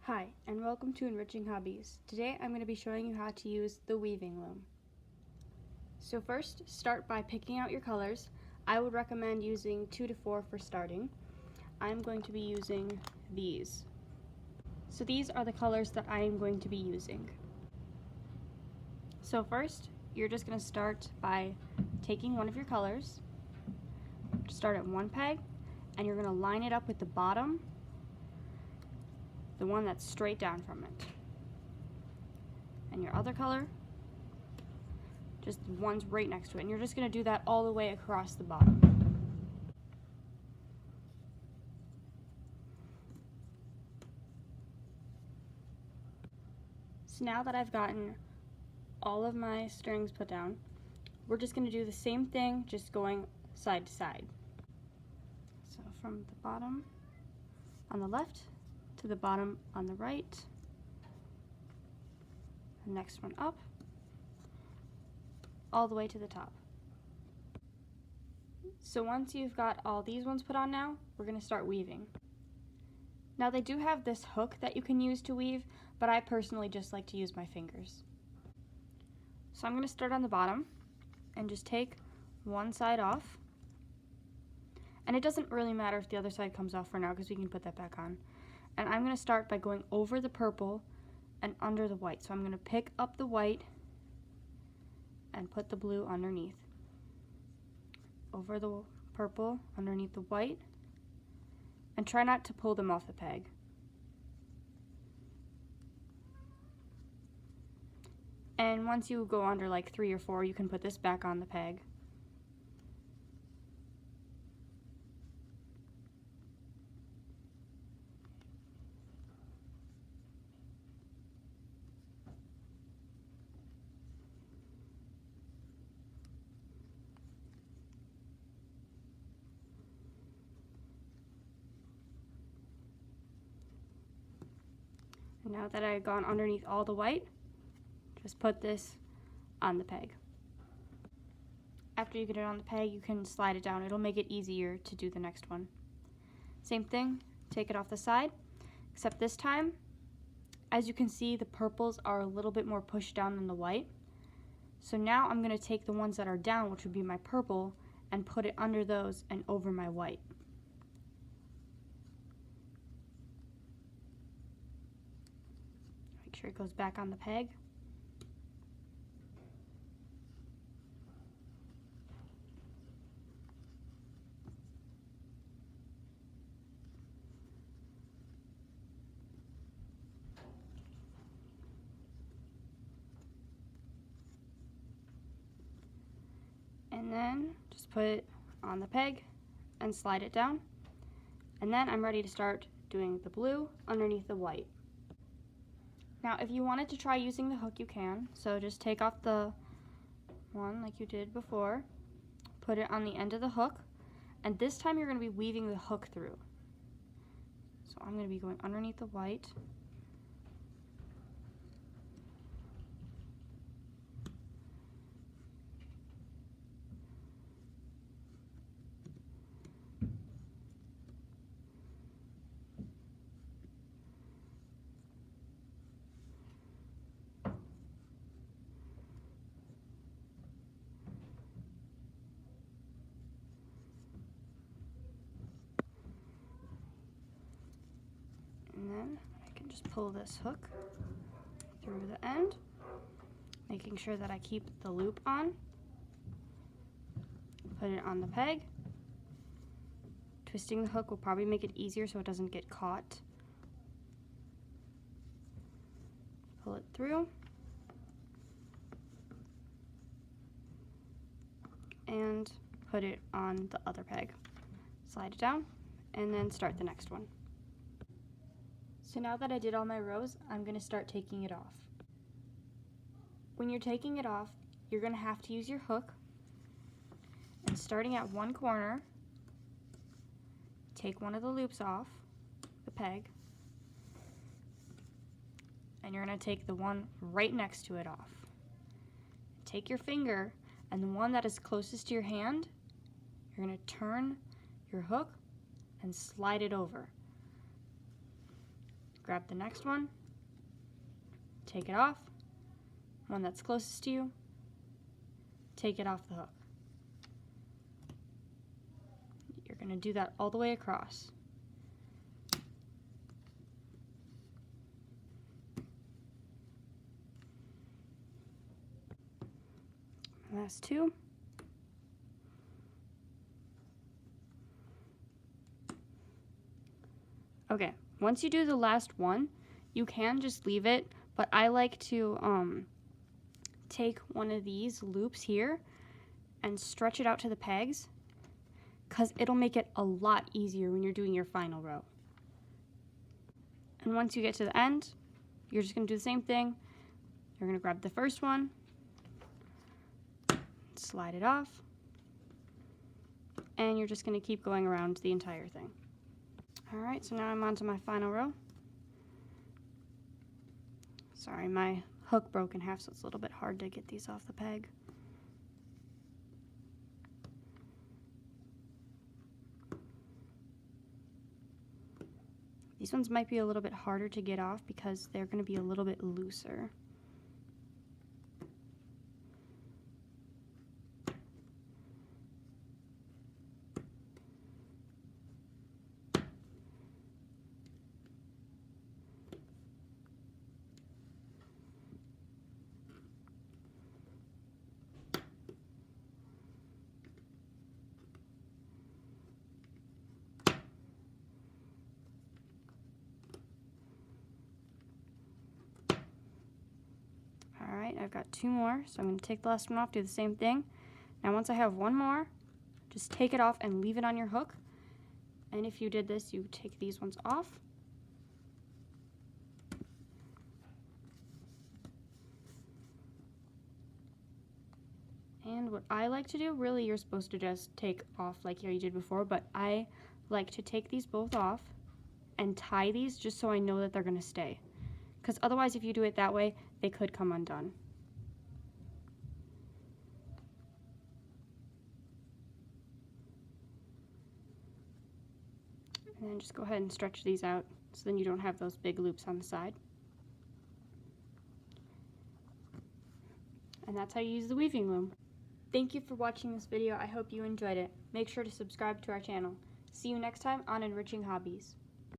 Hi, and welcome to Enriching Hobbies. Today I'm going to be showing you how to use the weaving loom. So first, start by picking out your colors. I would recommend using 2 to 4 for starting. I'm going to be using these. So these are the colors that I am going to be using. So first, you're just going to start by taking one of your colors, start at one peg, and you're going to line it up with the bottom, the one that's straight down from it. And your other color, just the ones right next to it. And you're just going to do that all the way across the bottom. So now that I've gotten all of my strings put down, we're just going to do the same thing, just going side to side. So from the bottom on the left to the bottom on the right, the next one up, all the way to the top. So once you've got all these ones put on now, we're going to start weaving. Now they do have this hook that you can use to weave, but I personally just like to use my fingers. So I'm going to start on the bottom and just take one side off. And it doesn't really matter if the other side comes off for now because we can put that back on. And I'm going to start by going over the purple and under the white. So I'm going to pick up the white and put the blue underneath. Over the purple, underneath the white, and try not to pull them off the peg. And once you go under like 3 or 4, you can put this back on the peg. And now that I've gone underneath all the white, just put this on the peg. After you get it on the peg, you can slide it down. It'll make it easier to do the next one. Same thing, take it off the side, except this time, as you can see, the purples are a little bit more pushed down than the white. So now I'm going to take the ones that are down, which would be my purple, and put it under those and over my white. Make sure it goes back on the peg. And then just put it on the peg and slide it down. And then I'm ready to start doing the blue underneath the white. Now if you wanted to try using the hook, you can. So just take off the one like you did before, put it on the end of the hook, and this time you're going to be weaving the hook through. So I'm going to be going underneath the white, and then I can just pull this hook through the end, making sure that I keep the loop on. Put it on the peg. Twisting the hook will probably make it easier so it doesn't get caught. Pull it through. And put it on the other peg. Slide it down and then start the next one. So now that I did all my rows, I'm going to start taking it off. When you're taking it off, you're going to have to use your hook, and starting at one corner, take one of the loops off the peg, and you're going to take the one right next to it off. Take your finger, and the one that is closest to your hand, you're going to turn your hook and slide it over. grab the next one, take it off, one that's closest to you, take it off the hook. You're going to do that all the way across. Last two. Okay, once you do the last one, you can just leave it, but I like to take one of these loops here and stretch it out to the pegs, because it'll make it a lot easier when you're doing your final row. And once you get to the end, you're just going to do the same thing. You're going to grab the first one, slide it off, and you're just going to keep going around the entire thing. Alright, so now I'm on to my final row. Sorry, my hook broke in half, so it's a little bit hard to get these off the peg. These ones might be a little bit harder to get off because they're going to be a little bit looser. Alright, I've got two more, so I'm going to take the last one off, do the same thing. Now once I have one more, just take it off and leave it on your hook. And if you did this, you take these ones off. And what I like to do, really you're supposed to just take off like you did before, but I like to take these both off and tie these just so I know that they're going to stay. Because otherwise if you do it that way, they could come undone. And then just go ahead and stretch these out so then you don't have those big loops on the side. And that's how you use the weaving loom. Thank you for watching this video. I hope you enjoyed it. Make sure to subscribe to our channel. See you next time on Enriching Hobbies.